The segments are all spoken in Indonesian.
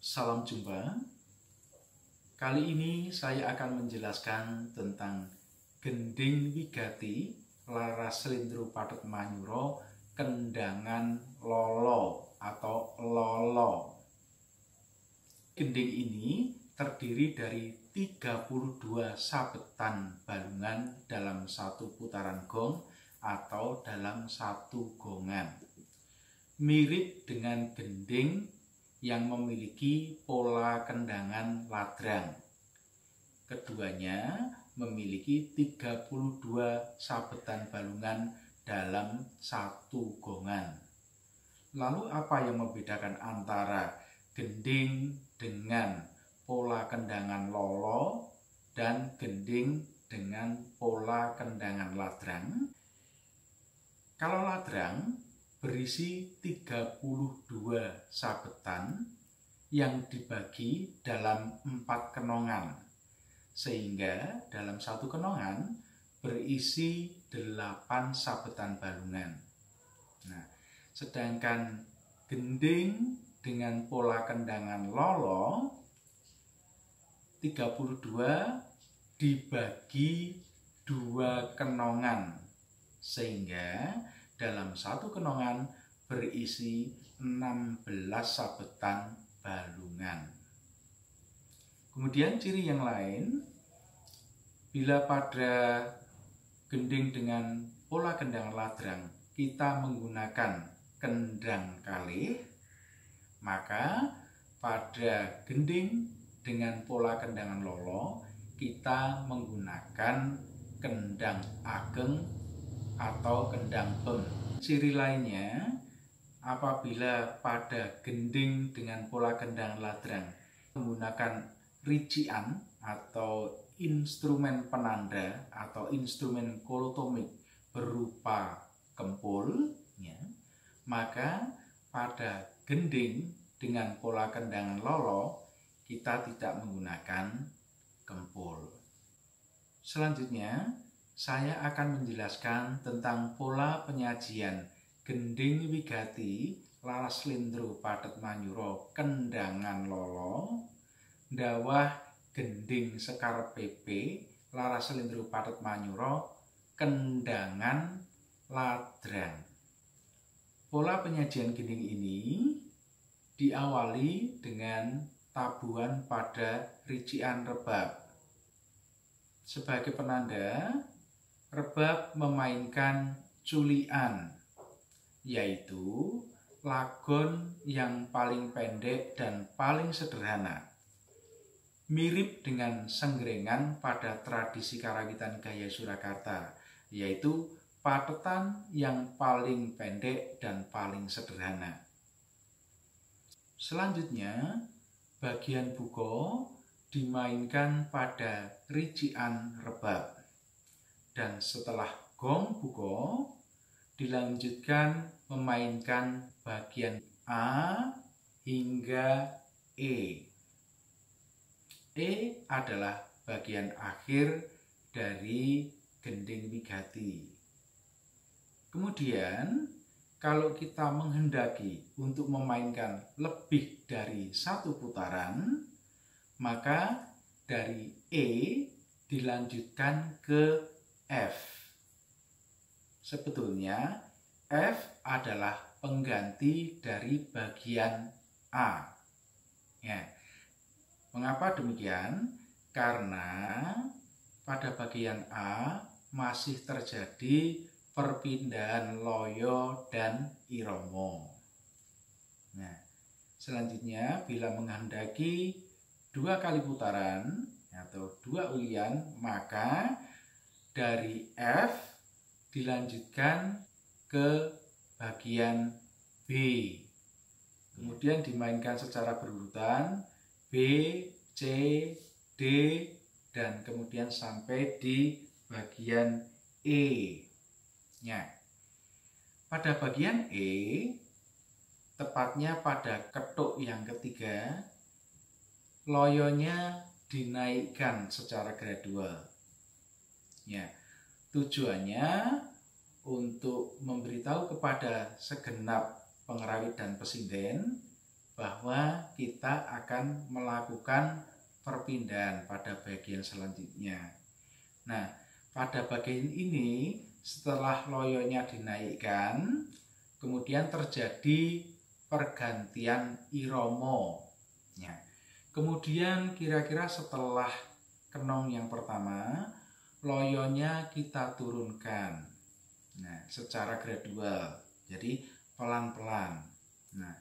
Salam jumpa. Kali ini saya akan menjelaskan tentang gending wigati laras slendro pathet manyura kendangan lolo atau lolo. Gending ini terdiri dari 32 sabetan balungan dalam satu putaran gong atau dalam satu gongan. Mirip dengan gending yang memiliki pola kendangan ladrang. Keduanya memiliki 32 sabetan balungan dalam satu gongan. Lalu apa yang membedakan antara gending dengan pola kendangan lolo dan gending dengan pola kendangan ladrang? Kalau ladrang berisi 32 sabetan yang dibagi dalam 4 kenongan, sehingga dalam satu kenongan berisi 8 sabetan balungan. Nah, sedangkan gending dengan pola kendangan lolo 32 dibagi 2 kenongan, sehingga dalam satu kenongan berisi 16 sabetan balungan. Kemudian ciri yang lain, bila pada gending dengan pola kendangan ladrang kita menggunakan kendang kalih, maka pada gending dengan pola kendangan lolo kita menggunakan kendang ageng atau kendang bem. Ciri lainnya, apabila pada gending dengan pola kendang ladrang menggunakan rician atau instrumen penanda atau instrumen kolotomik berupa kempul, maka pada gending dengan pola kendangan lolo kita tidak menggunakan kempul. Selanjutnya saya akan menjelaskan tentang pola penyajian gending wigati laras slendro pathet manyura kendangan lolo dawah gending sekar PP laras slendro pathet manyura kendangan ladrang. Pola penyajian gending ini diawali dengan tabuhan pada rician rebab. Sebagai penanda, rebab memainkan culian, yaitu lagon yang paling pendek dan paling sederhana. Mirip dengan senggrengan pada tradisi karawitan gaya Surakarta, yaitu pathetan yang paling pendek dan paling sederhana. Selanjutnya, bagian buko dimainkan pada rician rebab. Dan setelah gong buko dilanjutkan memainkan bagian A hingga E. E adalah bagian akhir dari gending wigati. Kemudian kalau kita menghendaki untuk memainkan lebih dari satu putaran, maka dari E dilanjutkan ke F. Sebetulnya F adalah pengganti dari bagian A. Mengapa demikian? Karena pada bagian A masih terjadi perpindahan loyo dan iromo. Selanjutnya bila menghendaki 2 kali putaran atau 2 ulian, maka dari F dilanjutkan ke bagian B. Kemudian dimainkan secara berurutan B, C, D, dan kemudian sampai di bagian E. Pada bagian E, tepatnya pada ketuk yang ketiga, loyonya dinaikkan secara gradual. Tujuannya untuk memberitahu kepada segenap pengerawit dan pesinden bahwa kita akan melakukan perpindahan pada bagian selanjutnya. Nah, pada bagian ini setelah loyonya dinaikkan, kemudian terjadi pergantian irama. Ya. Kemudian kira-kira setelah kenong yang pertama, loyonya kita turunkan. Nah, secara gradual. Jadi pelan-pelan. Nah,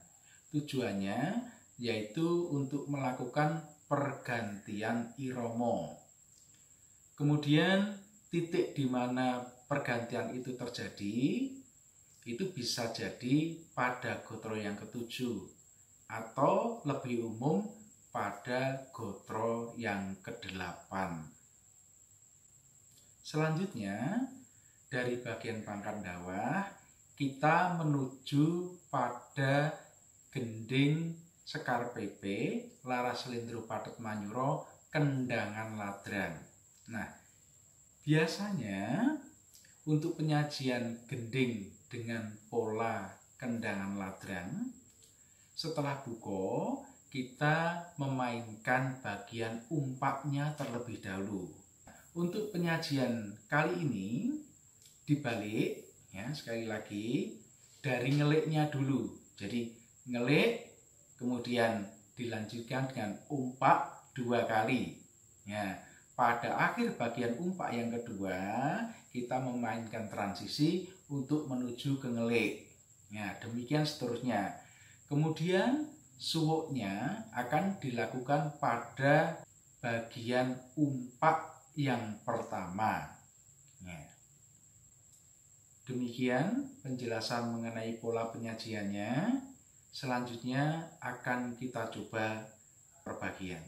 tujuannya yaitu untuk melakukan pergantian irama. Kemudian titik di mana pergantian itu terjadi itu bisa jadi pada gotro yang ketujuh atau lebih umum pada gotro yang kedelapan. Selanjutnya dari bagian pangkat bawah kita menuju pada gending sekar pepe, laras selindro patet manyuro, kendangan ladrang. Nah, biasanya untuk penyajian gending dengan pola kendangan ladrang, setelah buko kita memainkan bagian umpaknya terlebih dahulu. Untuk penyajian kali ini dibalik, ya sekali lagi dari ngeliknya dulu. Jadi ngelik kemudian dilanjutkan dengan umpak 2 kali. Ya. Pada akhir bagian umpak yang kedua, kita memainkan transisi untuk menuju ke ngelik. Ya, demikian seterusnya. Kemudian suwuknya akan dilakukan pada bagian umpak yang pertama. Ya. Demikian penjelasan mengenai pola penyajiannya. Selanjutnya akan kita coba perbagian.